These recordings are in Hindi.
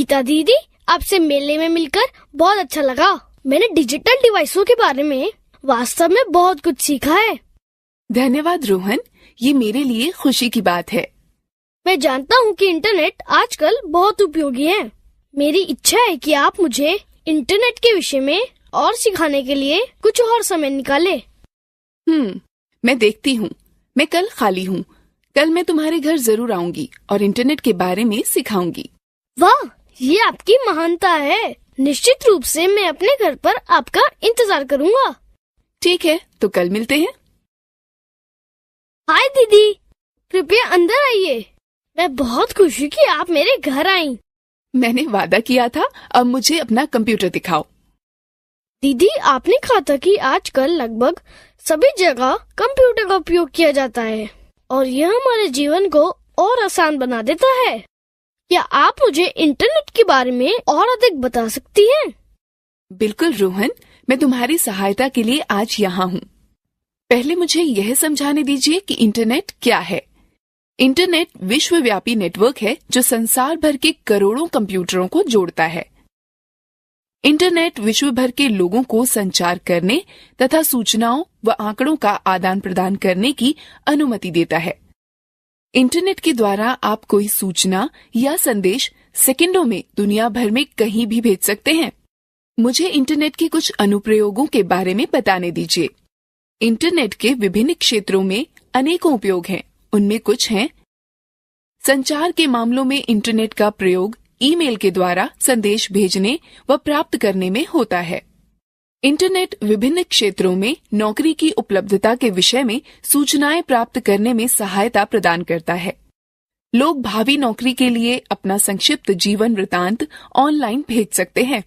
गीता दीदी, आपसे मेले में मिलकर बहुत अच्छा लगा। मैंने डिजिटल डिवाइसों के बारे में वास्तव में बहुत कुछ सीखा है। धन्यवाद रोहन, ये मेरे लिए खुशी की बात है। मैं जानता हूँ कि इंटरनेट आजकल बहुत उपयोगी है। मेरी इच्छा है कि आप मुझे इंटरनेट के विषय में और सिखाने के लिए कुछ और समय निकाले। मैं देखती हूँ। मैं कल खाली हूँ। कल मैं तुम्हारे घर जरूर आऊंगी और इंटरनेट के बारे में सिखाऊंगी। वाह, ये आपकी महानता है। निश्चित रूप से मैं अपने घर पर आपका इंतजार करूँगा। ठीक है, तो कल मिलते हैं। हाय दीदी, कृपया अंदर आइए। मैं बहुत खुश हूँ कि आप मेरे घर आई। मैंने वादा किया था, अब मुझे अपना कंप्यूटर दिखाओ। दीदी, आपने कहा था कि आजकल लगभग सभी जगह कंप्यूटर का उपयोग किया जाता है और यह हमारे जीवन को और आसान बना देता है। क्या आप मुझे इंटरनेट के बारे में और अधिक बता सकती हैं? बिल्कुल रोहन, मैं तुम्हारी सहायता के लिए आज यहाँ हूँ। पहले मुझे यह समझाने दीजिए कि इंटरनेट क्या है। इंटरनेट विश्वव्यापी नेटवर्क है जो संसार भर के करोड़ों कंप्यूटरों को जोड़ता है। इंटरनेट विश्व भर के लोगों को संचार करने तथा सूचनाओं व आंकड़ों का आदान प्रदान करने की अनुमति देता है। इंटरनेट के द्वारा आप कोई सूचना या संदेश सेकंडों में दुनिया भर में कहीं भी भेज सकते हैं। मुझे इंटरनेट के कुछ अनुप्रयोगों के बारे में बताने दीजिए। इंटरनेट के विभिन्न क्षेत्रों में अनेकों उपयोग हैं। उनमें कुछ हैं: संचार के मामलों में इंटरनेट का प्रयोग ईमेल के द्वारा संदेश भेजने व प्राप्त करने में होता है। इंटरनेट विभिन्न क्षेत्रों में नौकरी की उपलब्धता के विषय में सूचनाएं प्राप्त करने में सहायता प्रदान करता है। लोग भावी नौकरी के लिए अपना संक्षिप्त जीवन वृतांत ऑनलाइन भेज सकते हैं।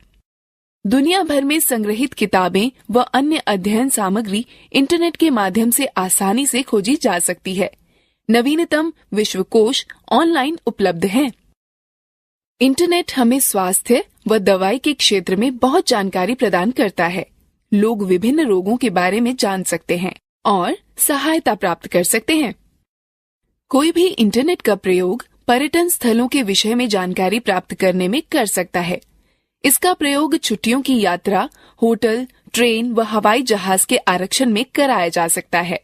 दुनिया भर में संग्रहित किताबें व अन्य अध्ययन सामग्री इंटरनेट के माध्यम से आसानी से खोजी जा सकती है। नवीनतम विश्वकोश ऑनलाइन उपलब्ध हैं। इंटरनेट हमें स्वास्थ्य व दवाई के क्षेत्र में बहुत जानकारी प्रदान करता है। लोग विभिन्न रोगों के बारे में जान सकते हैं और सहायता प्राप्त कर सकते हैं। कोई भी इंटरनेट का प्रयोग पर्यटन स्थलों के विषय में जानकारी प्राप्त करने में कर सकता है। इसका प्रयोग छुट्टियों की यात्रा, होटल, ट्रेन व हवाई जहाज के आरक्षण में कराया जा सकता है।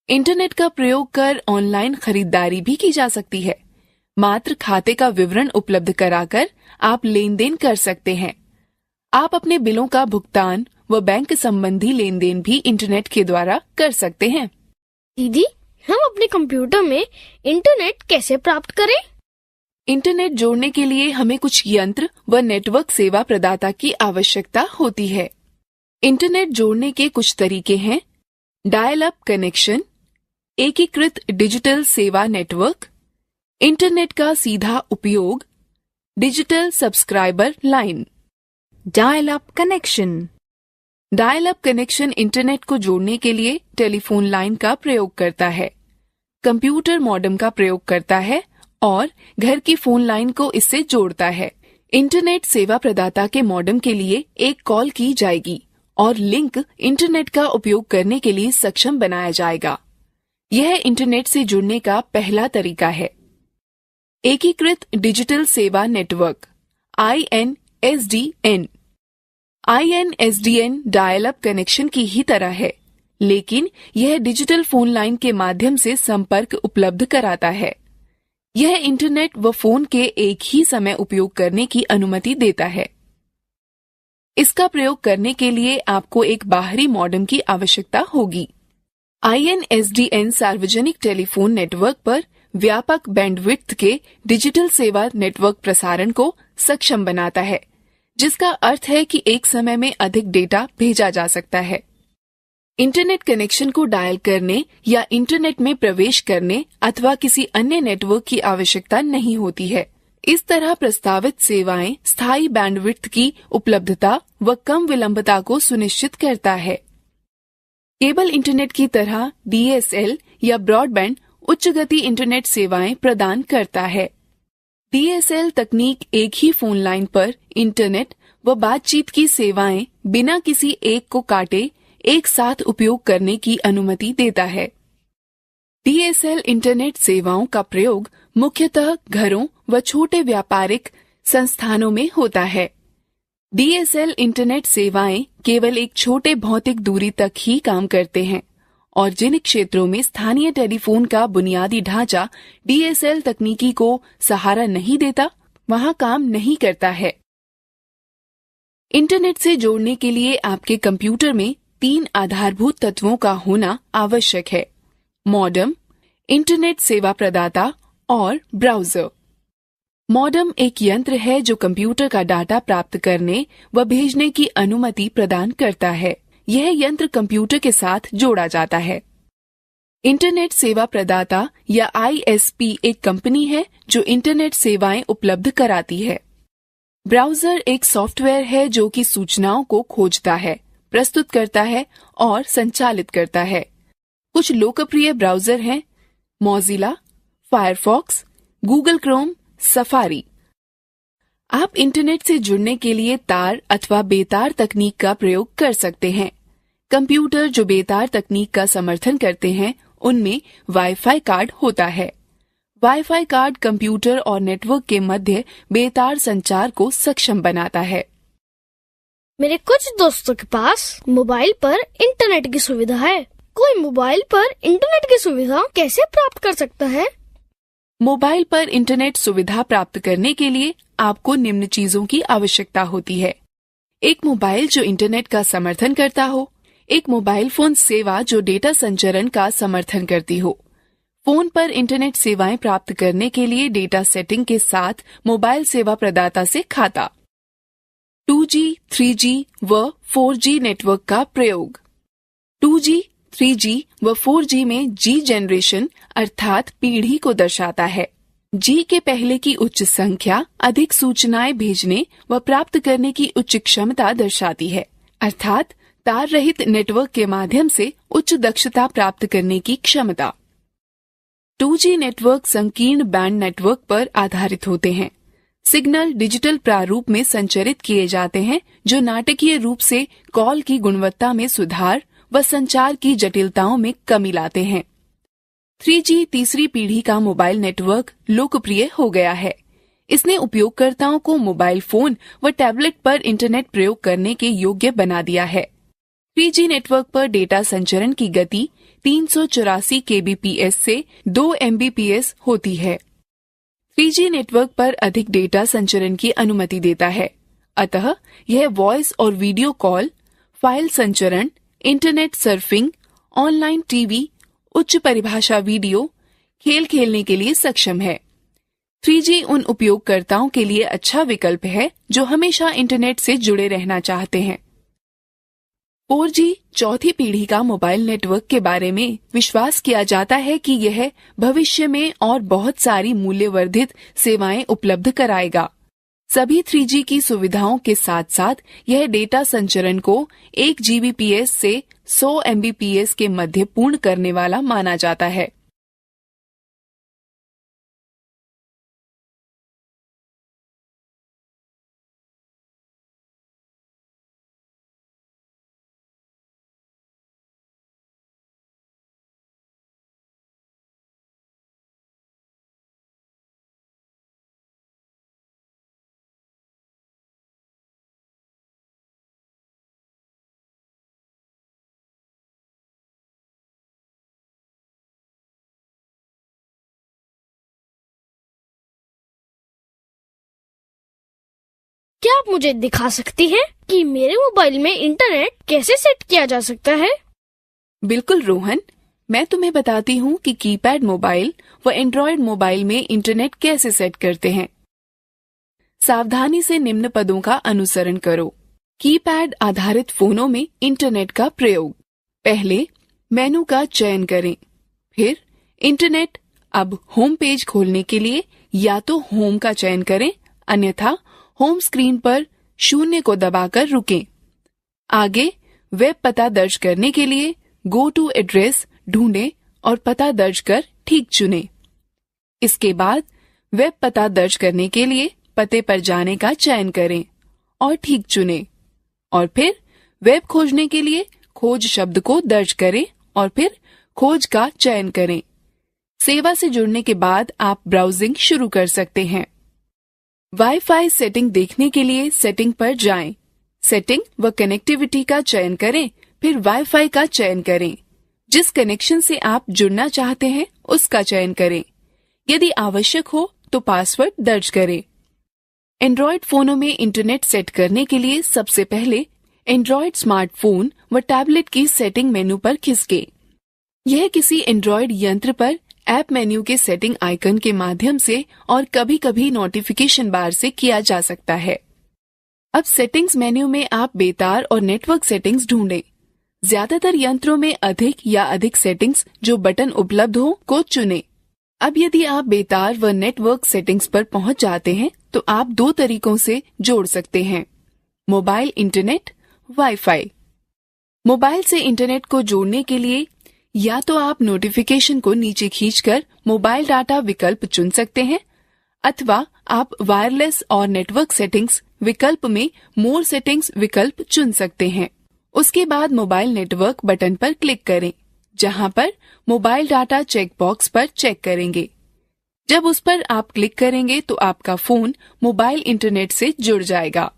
इंटरनेट का प्रयोग कर ऑनलाइन खरीदारी भी की जा सकती है। मात्र खाते का विवरण उपलब्ध कराकर आप लेन देन कर सकते हैं। आप अपने बिलों का भुगतान व बैंक संबंधी लेन देन भी इंटरनेट के द्वारा कर सकते हैं। दीदी, हम अपने कंप्यूटर में इंटरनेट कैसे प्राप्त करें? इंटरनेट जोड़ने के लिए हमें कुछ यंत्र व नेटवर्क सेवा प्रदाता की आवश्यकता होती है। इंटरनेट जोड़ने के कुछ तरीके हैं: डायल अप कनेक्शन, एकीकृत डिजिटल सेवा नेटवर्क, इंटरनेट का सीधा उपयोग, digital subscriber line. Dial up connection. Dial up connection internet को जोड़ने के लिए टेलीफोन लाइन का प्रयोग करता है, कंप्यूटर मॉडेम का प्रयोग करता है और घर की फोन लाइन को इससे जोड़ता है। इंटरनेट सेवा प्रदाता के मॉडेम के लिए एक कॉल की जाएगी और लिंक इंटरनेट का उपयोग करने के लिए सक्षम बनाया जाएगा। यह इंटरनेट से जुड़ने का पहला तरीका है। एकीकृत डिजिटल सेवा network INSDN। INSDN dial up connection की ही तरह है, लेकिन यह डिजिटल फोन लाइन के माध्यम से संपर्क उपलब्ध कराता है। यह इंटरनेट व फोन के एक ही समय उपयोग करने की अनुमति देता है। इसका प्रयोग करने के लिए आपको एक बाहरी मॉडेम की आवश्यकता होगी। INSDN सार्वजनिक टेलीफोन नेटवर्क पर व्यापक बैंडविड्थ के डिजिटल सेवा नेटवर्क प्रसारण को सक्षम बनाता है, जिसका अर्थ है कि एक समय में अधिक डेटा भेजा जा सकता है। इंटरनेट कनेक्शन को डायल करने या इंटरनेट में प्रवेश करने अथवा किसी अन्य नेटवर्क की आवश्यकता नहीं होती है। इस तरह प्रस्तावित सेवाएं स्थायी बैंडविड्थ की उपलब्धता व कम विलंबता को सुनिश्चित करता है। केबल इंटरनेट की तरह DSL या ब्रॉडबैंड उच्च गति इंटरनेट सेवाएं प्रदान करता है। DSL तकनीक एक ही फोन लाइन पर इंटरनेट व बातचीत की सेवाएं बिना किसी एक को काटे एक साथ उपयोग करने की अनुमति देता है। DSL इंटरनेट सेवाओं का प्रयोग मुख्यतः घरों व छोटे व्यापारिक संस्थानों में होता है। DSL इंटरनेट सेवाएं केवल एक छोटे भौतिक दूरी तक ही काम करते हैं और जिन क्षेत्रों में स्थानीय टेलीफोन का बुनियादी ढांचा DSL तकनीकी को सहारा नहीं देता, वहां काम नहीं करता है। इंटरनेट से जोड़ने के लिए आपके कंप्यूटर में 3 आधारभूत तत्वों का होना आवश्यक है: मॉडेम, इंटरनेट सेवा प्रदाता और ब्राउजर। मॉडेम एक यंत्र है जो कंप्यूटर का डाटा प्राप्त करने व भेजने की अनुमति प्रदान करता है। यह यंत्र कंप्यूटर के साथ जोड़ा जाता है। इंटरनेट सेवा प्रदाता या ISP एक कंपनी है जो इंटरनेट सेवाएं उपलब्ध कराती है। ब्राउजर एक सॉफ्टवेयर है जो कि सूचनाओं को खोजता है, प्रस्तुत करता है और संचालित करता है। कुछ लोकप्रिय ब्राउजर हैं: Mozilla, Firefox, Google Chrome, safari. आप इंटरनेट से जुड़ने के लिए तार अथवा बेतार तकनीक का प्रयोग कर सकते हैं। कंप्यूटर जो बेतार तकनीक का समर्थन करते हैं, उनमें वाईफाई कार्ड होता है। वाईफाई कार्ड कंप्यूटर और नेटवर्क के मध्य बेतार संचार को सक्षम बनाता है। मेरे कुछ दोस्तों के पास मोबाइल पर इंटरनेट की सुविधा है। कोई मोबाइल पर इंटरनेट की सुविधा कैसे प्राप्त कर सकता है? मोबाइल पर इंटरनेट सुविधा प्राप्त करने के लिए आपको निम्न चीजों की आवश्यकता होती है: एक मोबाइल जो इंटरनेट का समर्थन करता हो, एक मोबाइल फोन सेवा जो डेटा संचरण का समर्थन करती हो, फोन पर इंटरनेट सेवाएं प्राप्त करने के लिए डेटा सेटिंग के साथ मोबाइल सेवा प्रदाता से खाता, 2G, 3G व 4G नेटवर्क का प्रयोग। 2G, 3G व 4G में G जनरेशन अर्थात पीढ़ी को दर्शाता है। G के पहले की उच्च संख्या अधिक सूचनाएं भेजने व प्राप्त करने की उच्च क्षमता दर्शाती है, अर्थात तार रहित नेटवर्क के माध्यम से उच्च दक्षता प्राप्त करने की क्षमता। 2G नेटवर्क संकीर्ण बैंड नेटवर्क पर आधारित होते हैं। सिग्नल डिजिटल प्रारूप में संचरित किए जाते हैं जो नाटकीय रूप से कॉल की गुणवत्ता में सुधार व संचार की जटिलताओं में कमी लाते हैं। 3G तीसरी पीढ़ी का मोबाइल नेटवर्क लोकप्रिय हो गया है। इसने उपयोगकर्ताओं को मोबाइल फोन व टैबलेट पर इंटरनेट प्रयोग करने के योग्य बना दिया है। 3G नेटवर्क पर डेटा संचरण की गति 384 kbps से 2 mbps होती है। 3G नेटवर्क पर अधिक डेटा संचरण की अनुमति देता है, अतः यह वॉइस और वीडियो कॉल, फाइल संचरण, इंटरनेट सर्फिंग, ऑनलाइन टीवी, उच्च परिभाषा वीडियो, खेल खेलने के लिए सक्षम है। 3G उन उपयोगकर्ताओं के लिए अच्छा विकल्प है जो हमेशा इंटरनेट से जुड़े रहना चाहते हैं। 4G चौथी पीढ़ी का मोबाइल नेटवर्क के बारे में विश्वास किया जाता है कि यह भविष्य में और बहुत सारी मूल्यवर्धित सेवाएं उपलब्ध कराएगा। सभी 3G की सुविधाओं के साथ साथ यह डेटा संचरण को 1 Gbps से 100 Mbps के मध्य पूर्ण करने वाला माना जाता है। क्या आप मुझे दिखा सकती हैं कि मेरे मोबाइल में इंटरनेट कैसे सेट किया जा सकता है? बिल्कुल रोहन, मैं तुम्हें बताती हूँ कि कीपैड मोबाइल व एंड्रॉयड मोबाइल में इंटरनेट कैसे सेट करते हैं। सावधानी से निम्न पदों का अनुसरण करो। कीपैड आधारित फोनों में इंटरनेट का प्रयोग। पहले मेनू का चयन करें, फिर इंटरनेट। अब होम पेज खोलने के लिए या तो होम का चयन करें, अन्यथा होम स्क्रीन पर 0 को दबाकर रुकें। आगे वेब पता दर्ज करने के लिए गो टू एड्रेस ढूंढें और पता दर्ज कर ठीक चुनें। इसके बाद वेब पता दर्ज करने के लिए पते पर जाने का चयन करें और ठीक चुनें, और फिर वेब खोजने के लिए खोज शब्द को दर्ज करें और फिर खोज का चयन करें। सेवा से जुड़ने के बाद आप ब्राउजिंग शुरू कर सकते हैं। वाईफाई सेटिंग देखने के लिए सेटिंग पर जाएं। सेटिंग व कनेक्टिविटी का चयन करें, फिर वाईफाई का चयन करें। जिस कनेक्शन से आप जुड़ना चाहते हैं उसका चयन करें। यदि आवश्यक हो तो पासवर्ड दर्ज करें। एंड्रॉयड फोनों में इंटरनेट सेट करने के लिए सबसे पहले एंड्रॉयड स्मार्टफोन व टैबलेट की सेटिंग मेनू पर खिसके। यह किसी एंड्रॉयड यंत्र पर ऐप मेन्यू के सेटिंग आइकन के माध्यम से और कभी कभी नोटिफिकेशन बार से किया जा सकता है। अब सेटिंग्स मेन्यू में आप बेतार और नेटवर्क सेटिंग्स ढूंढें। ज्यादातर यंत्रों में अधिक सेटिंग्स जो बटन उपलब्ध हो को चुनें। अब यदि आप बेतार व नेटवर्क सेटिंग्स पर पहुंच जाते हैं तो आप दो तरीकों से जोड़ सकते हैं: मोबाइल इंटरनेट, वाईफाई। मोबाइल से इंटरनेट को जोड़ने के लिए या तो आप नोटिफिकेशन को नीचे खींचकर मोबाइल डाटा विकल्प चुन सकते हैं, अथवा आप वायरलेस और नेटवर्क सेटिंग्स विकल्प में मोर सेटिंग्स विकल्प चुन सकते हैं। उसके बाद मोबाइल नेटवर्क बटन पर क्लिक करें, जहां पर मोबाइल डाटा चेक बॉक्स पर चेक करेंगे। जब उस पर आप क्लिक करेंगे तो आपका फोन मोबाइल इंटरनेट से जुड़ जाएगा।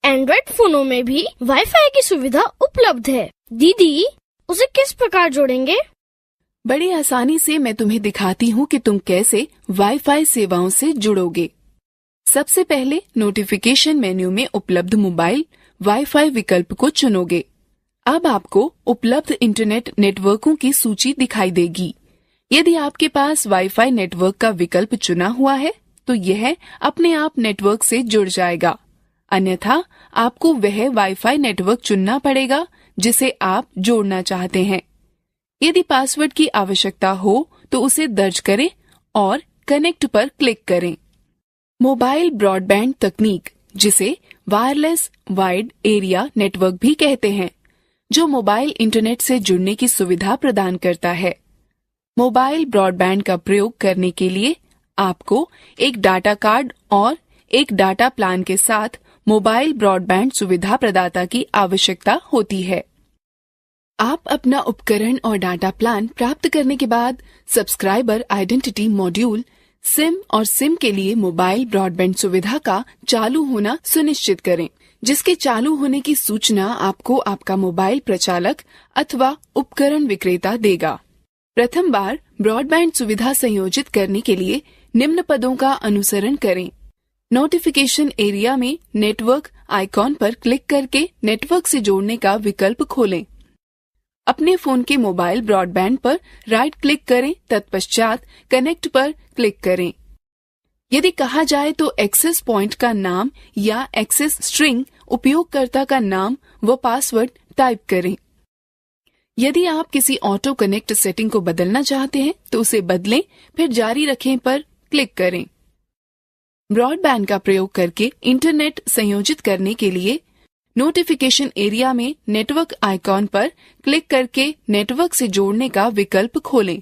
एंड्रॉइड फोनों में भी वाईफाई की सुविधा उपलब्ध है। दीदी, उसे किस प्रकार जोड़ेंगे? बड़ी आसानी से मैं तुम्हें दिखाती हूँ कि तुम कैसे वाईफाई सेवाओं से जुड़ोगे। सबसे पहले नोटिफिकेशन मेन्यू में उपलब्ध मोबाइल वाईफाई विकल्प को चुनोगे। अब आपको उपलब्ध इंटरनेट नेटवर्कों की सूची दिखाई देगी। यदि आपके पास वाईफाई नेटवर्क का विकल्प चुना हुआ है तो यह अपने आप नेटवर्क से जुड़ जाएगा, अन्यथा आपको वह वाईफाई नेटवर्क चुनना पड़ेगा जिसे आप जोड़ना चाहते हैं। यदि पासवर्ड की आवश्यकता हो तो उसे दर्ज करें और कनेक्ट पर क्लिक करें। मोबाइल ब्रॉडबैंड तकनीक, जिसे वायरलेस वाइड एरिया नेटवर्क भी कहते हैं, जो मोबाइल इंटरनेट से जुड़ने की सुविधा प्रदान करता है। मोबाइल ब्रॉडबैंड का प्रयोग करने के लिए आपको एक डाटा कार्ड और एक डाटा प्लान के साथ मोबाइल ब्रॉडबैंड सुविधा प्रदाता की आवश्यकता होती है। आप अपना उपकरण और डाटा प्लान प्राप्त करने के बाद सब्सक्राइबर आइडेंटिटी मॉड्यूल सिम और सिम के लिए मोबाइल ब्रॉडबैंड सुविधा का चालू होना सुनिश्चित करें, जिसके चालू होने की सूचना आपको आपका मोबाइल प्रचालक अथवा उपकरण विक्रेता देगा। प्रथम बार ब्रॉडबैंड सुविधा संयोजित करने के लिए निम्न पदों का अनुसरण करें। नोटिफिकेशन एरिया में नेटवर्क आइकॉन पर क्लिक करके नेटवर्क से जोड़ने का विकल्प खोलें। अपने फोन के मोबाइल ब्रॉडबैंड पर राइट क्लिक करें, तत्पश्चात कनेक्ट पर क्लिक करें। यदि कहा जाए तो एक्सेस पॉइंट का नाम या एक्सेस स्ट्रिंग उपयोगकर्ता का नाम व पासवर्ड टाइप करें। यदि आप किसी ऑटो कनेक्ट सेटिंग को बदलना चाहते हैं तो उसे बदलें, फिर जारी रखें पर क्लिक करें। ब्रॉडबैंड का प्रयोग करके इंटरनेट संयोजित करने के लिए नोटिफिकेशन एरिया में नेटवर्क आइकॉन पर क्लिक करके नेटवर्क से जोड़ने का विकल्प खोलें।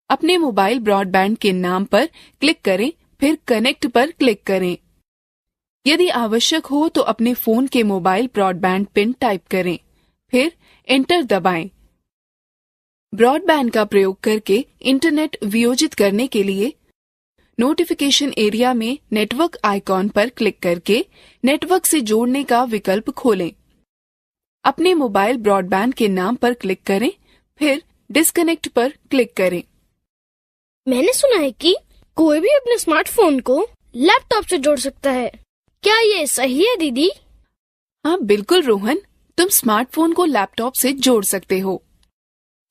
अपने मोबाइल ब्रॉडबैंड के नाम पर क्लिक करें, फिर कनेक्ट पर क्लिक करें। यदि आवश्यक हो तो अपने फोन के मोबाइल ब्रॉडबैंड पिन टाइप करें, फिर एंटर दबाएं। ब्रॉडबैंड का प्रयोग करके इंटरनेट वियोजित करने के लिए नोटिफिकेशन एरिया में नेटवर्क आइकॉन पर क्लिक करके नेटवर्क से जोड़ने का विकल्प खोलें। अपने मोबाइल ब्रॉडबैंड के नाम पर क्लिक करें, फिर डिस्कनेक्ट पर क्लिक करें। मैंने सुना है कि कोई भी अपने स्मार्टफोन को लैपटॉप से जोड़ सकता है। क्या ये सही है दीदी? हाँ बिल्कुल रोहन, तुम स्मार्टफोन को लैपटॉप से जोड़ सकते हो।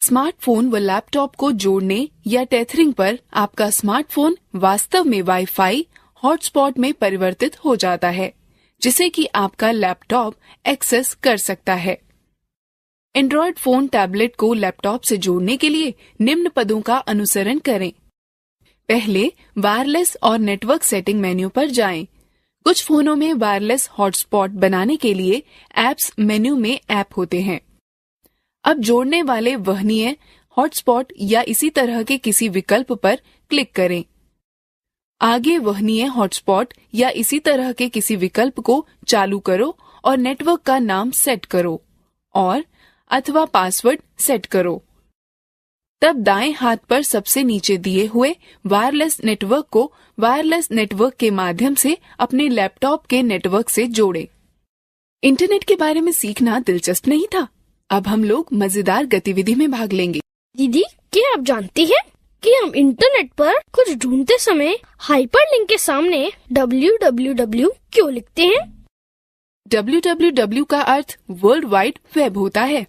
स्मार्टफोन व लैपटॉप को जोड़ने या टेथरिंग पर आपका स्मार्टफोन वास्तव में वाईफाई हॉटस्पॉट में परिवर्तित हो जाता है, जिसे कि आपका लैपटॉप एक्सेस कर सकता है। एंड्रॉयड फोन टैबलेट को लैपटॉप से जोड़ने के लिए निम्न पदों का अनुसरण करें। पहले वायरलेस और नेटवर्क सेटिंग मेन्यू पर जाएं। कुछ फोनों में वायरलेस हॉटस्पॉट बनाने के लिए ऐप्स मेन्यू में ऐप होते हैं। अब जोड़ने वाले वहनीय हॉटस्पॉट या इसी तरह के किसी विकल्प पर क्लिक करें। आगे वहनीय हॉटस्पॉट या इसी तरह के किसी विकल्प को चालू करो और नेटवर्क का नाम सेट करो और अथवा पासवर्ड सेट करो। तब दाएं हाथ पर सबसे नीचे दिए हुए वायरलेस नेटवर्क को वायरलेस नेटवर्क के माध्यम से अपने लैपटॉप के नेटवर्क से जोड़ें। इंटरनेट के बारे में सीखना दिलचस्प नहीं था? अब हम लोग मजेदार गतिविधि में भाग लेंगे। दीदी, क्या आप जानती हैं कि हम इंटरनेट पर कुछ ढूंढते समय हाइपरलिंक के सामने www क्यों लिखते हैं? www का अर्थ वर्ल्ड वाइड वेब होता है।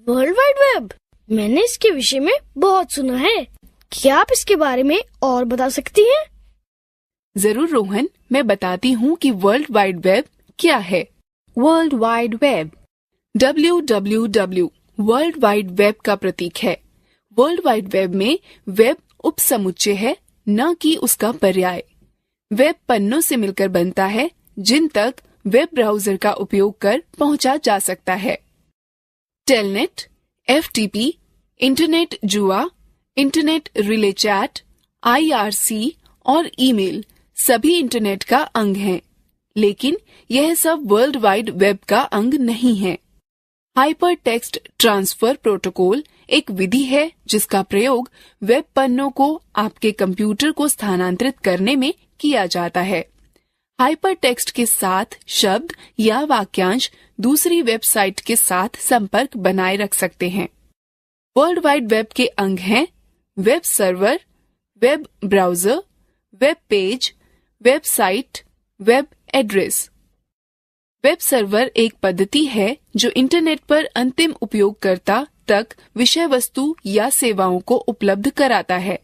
वर्ल्ड वाइड वेब, मैंने इसके विषय में बहुत सुना है। क्या आप इसके बारे में और बता सकती हैं? जरूर रोहन, मैं बताती हूँ कि वर्ल्ड वाइड वेब क्या है। World Wide Web. www world wide web का प्रतीक है। वर्ल्ड वाइड वेब में वेब उपसमुच्चय है, न कि उसका पर्याय। वेब पन्नों से मिलकर बनता है जिन तक वेब ब्राउजर का उपयोग कर पहुंचा जा सकता है। टेलनेट, FTP, इंटरनेट जुआ, इंटरनेट रिले चैट, IRC और ईमेल सभी इंटरनेट का अंग हैं, लेकिन यह सब वर्ल्ड वाइड वेब का अंग नहीं है। हाइपर टेक्स्ट ट्रांसफर प्रोटोकॉल एक विधि है जिसका प्रयोग वेब पन्नों को आपके कंप्यूटर को स्थानांतरित करने में किया जाता है। हाइपर टेक्स्ट के साथ शब्द या वाक्यांश दूसरी वेबसाइट के साथ संपर्क बनाए रख सकते हैं। वर्ल्ड वाइड वेब के अंग हैं web server, web browser, web page, website, web address. Web server एक पद्धति है जो इंटरनेट पर अंतिम उपयोगकर्ता तक विषय वस्तु या सेवाओं को उपलब्ध कराता है।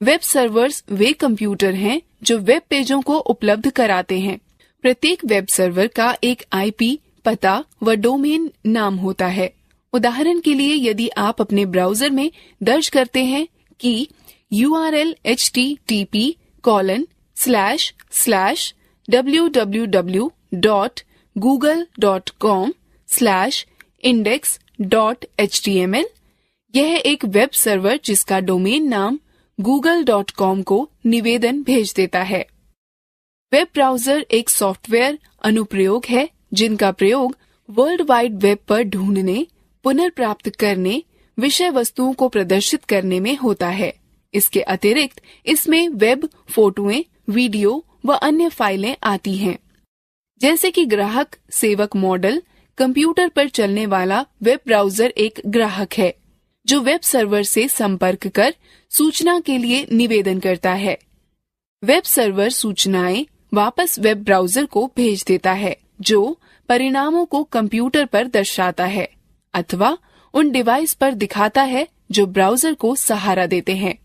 वेब सर्वर्स वे कंप्यूटर हैं जो वेब पेजों को उपलब्ध कराते हैं। प्रत्येक वेब सर्वर का एक IP पता व डोमेन नाम होता है। उदाहरण के लिए, यदि आप अपने ब्राउजर में दर्ज करते हैं कि URL http://www.google.com/index.html, यह एक वेब सर्वर जिसका डोमेन नाम google.com को निवेदन भेज देता है। वेब ब्राउजर एक सॉफ्टवेयर अनुप्रयोग है जिनका प्रयोग वर्ल्ड वाइड वेब पर ढूंढने, पुनर्प्राप्त करने, विषय वस्तुओं को प्रदर्शित करने में होता है। इसके अतिरिक्त इसमें वेब फोटोएं, वीडियो व अन्य फाइलें आती हैं। जैसे कि ग्राहक सेवक मॉडल, कंप्यूटर पर चलने वाला वेब ब्राउजर एक ग्राहक है जो वेब सर्वर से संपर्क कर सूचना के लिए निवेदन करता है। वेब सर्वर सूचनाएं वापस वेब ब्राउजर को भेज देता है जो परिणामों को कंप्यूटर पर दर्शाता है अथवा उन डिवाइस पर दिखाता है जो ब्राउजर को सहारा देते हैं।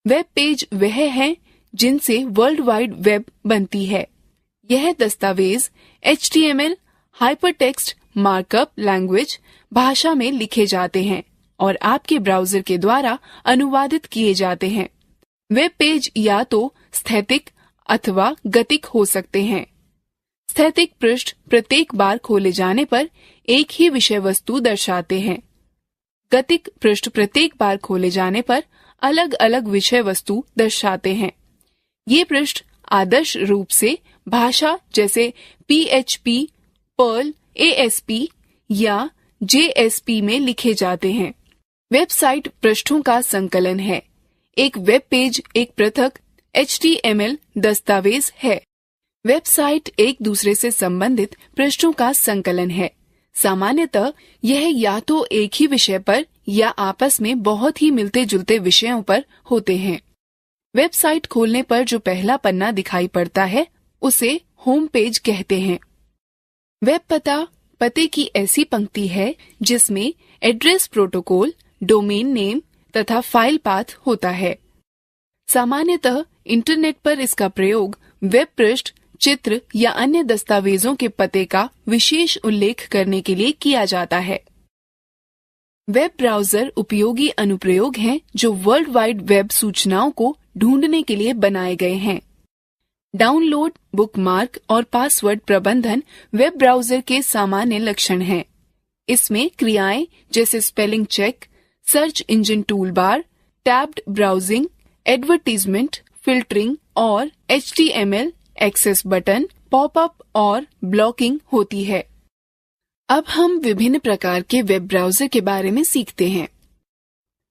वेब पेज वह है जिनसे वर्ल्ड वाइड वेब बनती है। यह दस्तावेज HTML, हाइपरटेक्स्ट मार्कअप लैंग्वेज भाषा में लिखे जाते हैं और आपके ब्राउजर के द्वारा अनुवादित किए जाते हैं। वेब पेज या तो स्थैतिक अथवा गतिक हो सकते हैं। स्थैतिक पृष्ठ प्रत्येक बार खोले जाने पर एक ही विषय वस्तु दर्शाते हैं। गतिक पृष्ठ प्रत्येक बार खोले जाने पर अलग अलग विषय वस्तु दर्शाते हैं। ये पृष्ठ आदर्श रूप से भाषा जैसे PHP, पर्ल, ASP या JSP में लिखे जाते हैं। वेबसाइट पृष्ठों का संकलन है। एक वेब पेज एक पृथक HTML दस्तावेज है। वेबसाइट एक दूसरे से संबंधित पृष्ठों का संकलन है। सामान्यतः यह या तो एक ही विषय पर या आपस में बहुत ही मिलते जुलते विषयों पर होते हैं। वेबसाइट खोलने पर जो पहला पन्ना दिखाई पड़ता है उसे होम पेज कहते हैं। वेब पते की ऐसी पंक्ति है जिसमें एड्रेस प्रोटोकॉल, डोमेन नेम तथा फाइल पाथ होता है। सामान्यतः इंटरनेट पर इसका प्रयोग वेब पृष्ठ, चित्र या अन्य दस्तावेजों के पते का विशेष उल्लेख करने के लिए किया जाता है। वेब ब्राउजर उपयोगी अनुप्रयोग हैं जो वर्ल्ड वाइड वेब सूचनाओं को ढूंढने के लिए बनाए गए हैं। डाउनलोड, बुकमार्क और पासवर्ड प्रबंधन वेब ब्राउजर के सामान्य लक्षण हैं। इसमें क्रियाएं जैसे spelling check, search engine toolbar, tabbed browsing, advertisement, filtering और HTML एक्सेस बटन, पॉपअप और ब्लॉकिंग होती है। अब हम विभिन्न प्रकार के वेब ब्राउजर के बारे में सीखते हैं।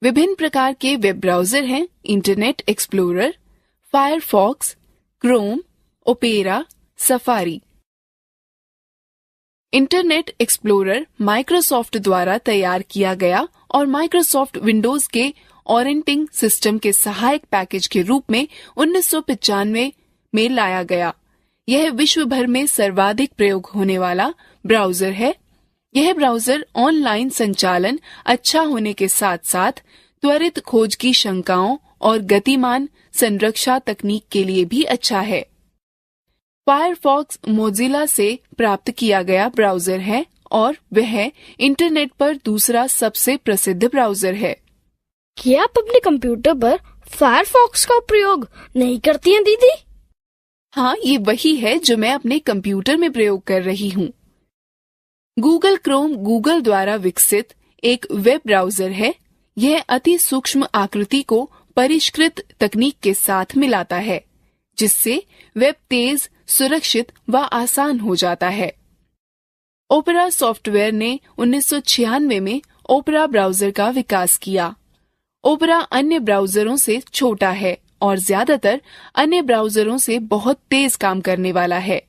विभिन्न प्रकार के वेब ब्राउजर हैं internet explorer, Firefox, Chrome, opera, safari. Internet explorer Microsoft द्वारा तैयार किया गया और माइक्रोसॉफ्ट विंडोज के ऑपरेटिंग सिस्टम के सहायक पैकेज के रूप में 1995 में लाया गया। यह विश्व भर में सर्वाधिक प्रयोग होने वाला ब्राउजर है। यह ब्राउजर ऑनलाइन संचालन अच्छा होने के साथ साथ त्वरित खोज की शंकाओं और गतिमान संरक्षा तकनीक के लिए भी अच्छा है। फायरफॉक्स मोजिला से प्राप्त किया गया ब्राउजर है और वह इंटरनेट पर दूसरा सबसे प्रसिद्ध ब्राउजर है। क्या आप अपने कंप्यूटर पर फायरफॉक्स का प्रयोग नहीं करती हैं दीदी? हाँ, ये वही है जो मैं अपने कंप्यूटर में प्रयोग कर रही हूँ। गूगल क्रोम गूगल द्वारा विकसित एक वेब ब्राउजर है। यह अति सूक्ष्म आकृति को परिष्कृत तकनीक के साथ मिलाता है, जिससे वेब तेज, सुरक्षित व आसान हो जाता है। ओपेरा सॉफ्टवेयर ने 1996 में ओपेरा ब्राउजर का विकास किया। ओपेरा अन्य ब्राउजरों से छोटा है और ज्यादातर अन्य ब्राउजरों से बहुत तेज काम करने वाला है।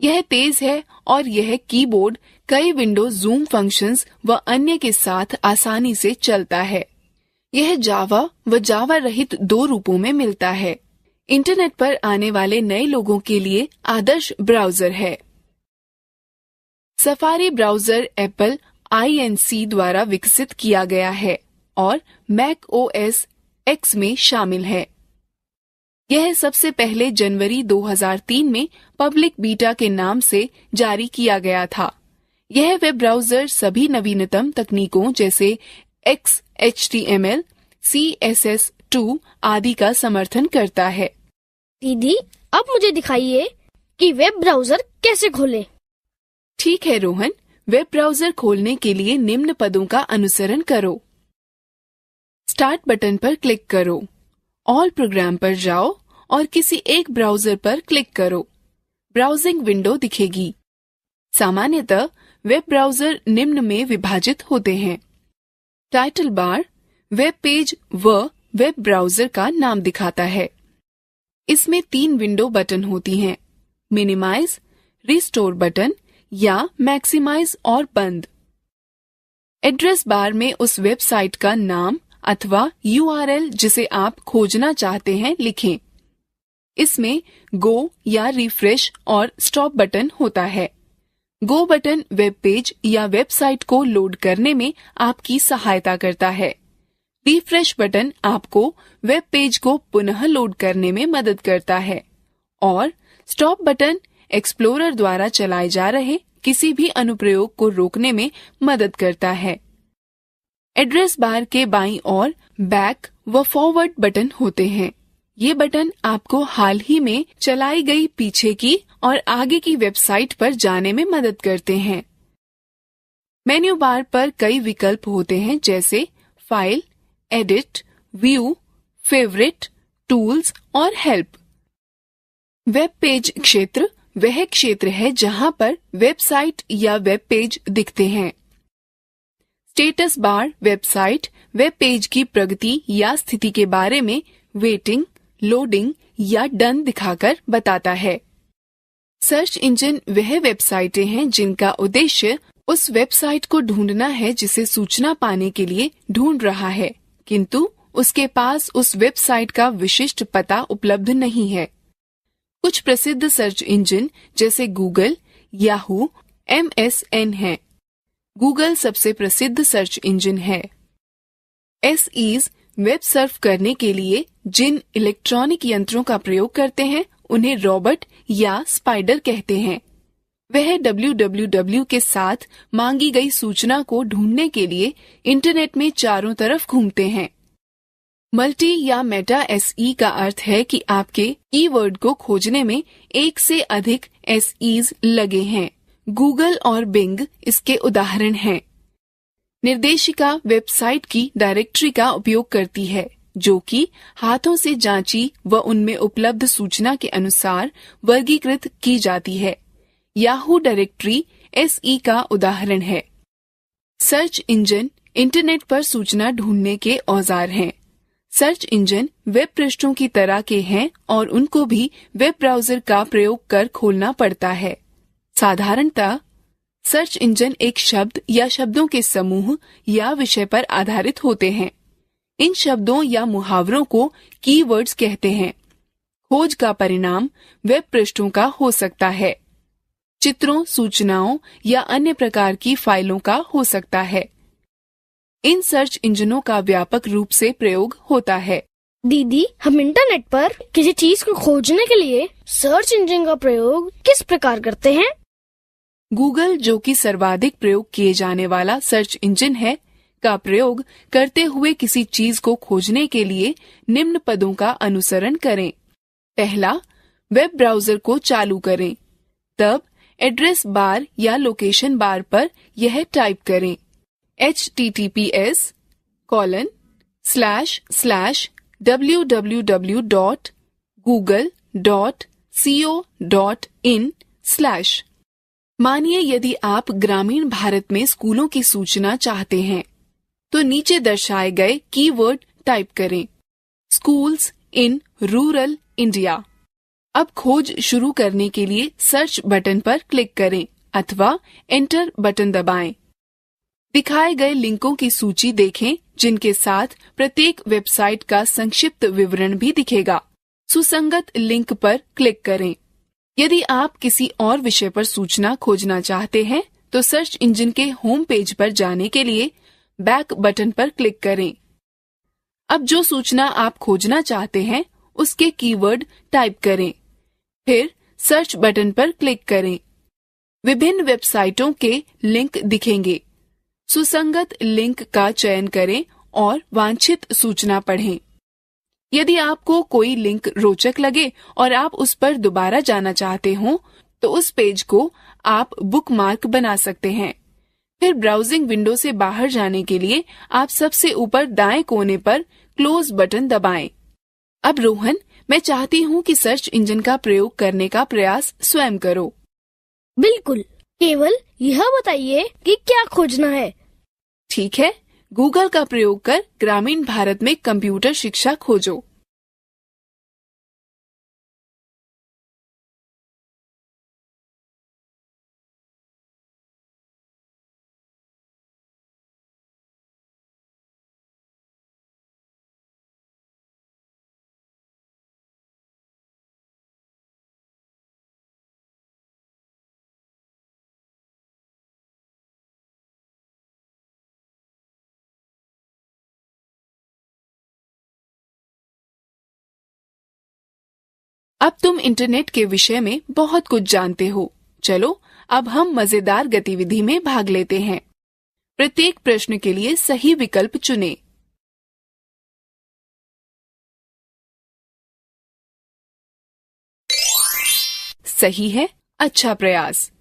यह तेज है और यह कीबोर्ड, कई विंडो जूम फंक्शंस व अन्य के साथ आसानी से चलता है। यह जावा व जावा रहित 2 रूपों में मिलता है। इंटरनेट पर आने वाले नए लोगों के लिए आदर्श ब्राउजर है। सफारी ब्राउजर एप्पल INC द्वारा विकसित किया गया है और मैक OS X में शामिल है। यह सबसे पहले जनवरी 2003 में पब्लिक बीटा के नाम से जारी किया गया था। यह वेब ब्राउजर सभी नवीनतम तकनीकों जैसे XHTML, CSS2 आदि का समर्थन करता है। दीदी, अब मुझे दिखाइए कि वेब ब्राउजर कैसे खोलें। ठीक है रोहन, वेब ब्राउजर खोलने के लिए निम्न पदों का अनुसरण करो। स्टार्ट बटन पर क्लिक करो, ऑल प्रोग्राम पर जाओ और किसी एक ब्राउजर पर क्लिक करो। ब्राउजिंग विंडो दिखेगी। सामान्यतः वेब ब्राउजर निम्न में विभाजित होते हैं। टाइटल बार वेब पेज व वेब ब्राउजर का नाम दिखाता है। इसमें 3 विंडो बटन होती हैं, मिनिमाइज, रिस्टोर बटन या मैक्सिमाइज और बंद। एड्रेस बार में उस वेबसाइट का नाम अथवा URL जिसे आप खोजना चाहते हैं लिखें। इसमें गो या रिफ्रेश और स्टॉप बटन होता है। गो बटन वेब पेज या वेबसाइट को लोड करने में आपकी सहायता करता है। रिफ्रेश बटन आपको वेब पेज को पुनः लोड करने में मदद करता है और स्टॉप बटन एक्सप्लोरर द्वारा चलाए जा रहे किसी भी अनुप्रयोग को रोकने में मदद करता है। एड्रेस बार के बाईं ओर बैक व फॉरवर्ड बटन होते हैं। ये बटन आपको हाल ही में चलाई गई पीछे की और आगे की वेबसाइट पर जाने में मदद करते हैं। मेन्यू बार पर कई विकल्प होते हैं जैसे file, edit, view, favourite, tools और हेल्प। वेब पेज क्षेत्र वह क्षेत्र है जहां पर वेबसाइट या वेब पेज दिखते हैं। Status bar website, web page की प्रगति या स्थिति के बारे में वेटिंग, लोडिंग या डन दिखाकर बताता है। सर्च इंजन वह वेबसाइटें हैं जिनका उद्देश्य उस वेबसाइट को ढूंढना है जिसे सूचना पाने के लिए ढूंढ रहा है, किंतु उसके पास उस वेबसाइट का विशिष्ट पता उपलब्ध नहीं है। कुछ प्रसिद्ध सर्च इंजन जैसे गूगल, याहू, MSN हैं। गूगल सबसे प्रसिद्ध सर्च इंजन है। SEs वेब सर्फ करने के लिए जिन इलेक्ट्रॉनिक यंत्रों का प्रयोग करते हैं उन्हें रॉबर्ट या स्पाइडर कहते हैं। वह www के साथ मांगी गई सूचना को ढूंढने के लिए इंटरनेट में चारों तरफ घूमते हैं। मल्टी या मेटा SE का अर्थ है कि आपके कीवर्ड को खोजने में एक से अधिक SEs लगे हैं। गूगल और बिंग इसके उदाहरण हैं। निर्देशिका वेबसाइट की डायरेक्टरी का उपयोग करती है, जो कि हाथों से जांची व उनमें उपलब्ध सूचना के अनुसार वर्गीकृत की जाती है। याहू डायरेक्टरी SE का उदाहरण है। सर्च इंजन इंटरनेट पर सूचना ढूंढने के औजार हैं। सर्च इंजन वेब पृष्ठों की तरह के हैं और उनको भी वेब ब्राउजर का प्रयोग कर खोलना पड़ता है। साधारणतः सर्च इंजन एक शब्द या शब्दों के समूह या विषय पर आधारित होते हैं। इन शब्दों या मुहावरों को कीवर्ड्स कहते हैं। खोज का परिणाम वेब पृष्ठों का हो सकता है, चित्रों, सूचनाओं या अन्य प्रकार की फाइलों का हो सकता है। इन सर्च इंजनों का व्यापक रूप से प्रयोग होता है। दीदी, हम इंटरनेट पर किसी चीज को खोजने के लिए सर्च इंजन का प्रयोग किस प्रकार करते हैं? गूगल, जो कि सर्वाधिक प्रयोग किए जाने वाला सर्च इंजन है, का प्रयोग करते हुए किसी चीज को खोजने के लिए निम्न पदों का अनुसरण करें। पहला, वेब ब्राउजर को चालू करें। तब एड्रेस बार या लोकेशन बार पर यह टाइप करें https://www.google.co.in/। मानिए यदि आप ग्रामीण भारत में स्कूलों की सूचना चाहते हैं, तो नीचे दर्शाए गए कीवर्ड टाइप करें, स्कूल्स इन रूरल इंडिया। अब खोज शुरू करने के लिए सर्च बटन पर क्लिक करें अथवा एंटर बटन दबाएं। दिखाए गए लिंकों की सूची देखें, जिनके साथ प्रत्येक वेबसाइट का संक्षिप्त विवरण भी दिखेगा। सुसंगत लिंक पर क्लिक करें। यदि आप किसी और विषय पर सूचना खोजना चाहते हैं, तो सर्च इंजन के होम पेज पर जाने के लिए बैक बटन पर क्लिक करें। अब जो सूचना आप खोजना चाहते हैं, उसके कीवर्ड टाइप करें, फिर सर्च बटन पर क्लिक करें। विभिन्न वेबसाइटों के लिंक दिखेंगे। सुसंगत लिंक का चयन करें और वांछित सूचना पढ़ें। यदि आपको कोई लिंक रोचक लगे और आप उस पर दोबारा जाना चाहते हो, तो उस पेज को आप बुकमार्क बना सकते हैं। फिर ब्राउजिंग विंडो से बाहर जाने के लिए आप सबसे ऊपर दाएं कोने पर क्लोज बटन दबाएं। अब रोहन, मैं चाहती हूँ कि सर्च इंजन का प्रयोग करने का प्रयास स्वयं करो। बिल्कुल, केवल यह बताइए कि क्या खोजना है। ठीक है, गूगल का प्रयोग कर ग्रामीण भारत में कंप्यूटर शिक्षा खोजो। अब तुम इंटरनेट के विषय में बहुत कुछ जानते हो। चलो, अब हम मजेदार गतिविधि में भाग लेते हैं। प्रत्येक प्रश्न के लिए सही विकल्प चुनें। सही है, अच्छा प्रयास।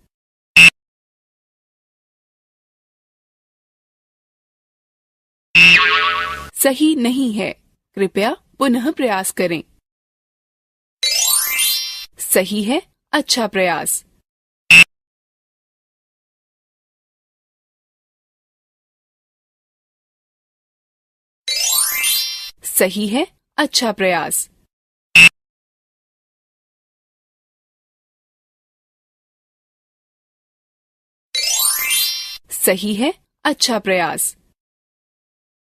सही नहीं है, कृपया पुनः प्रयास करें। सही है, अच्छा प्रयास। सही है, अच्छा प्रयास। सही है, अच्छा प्रयास।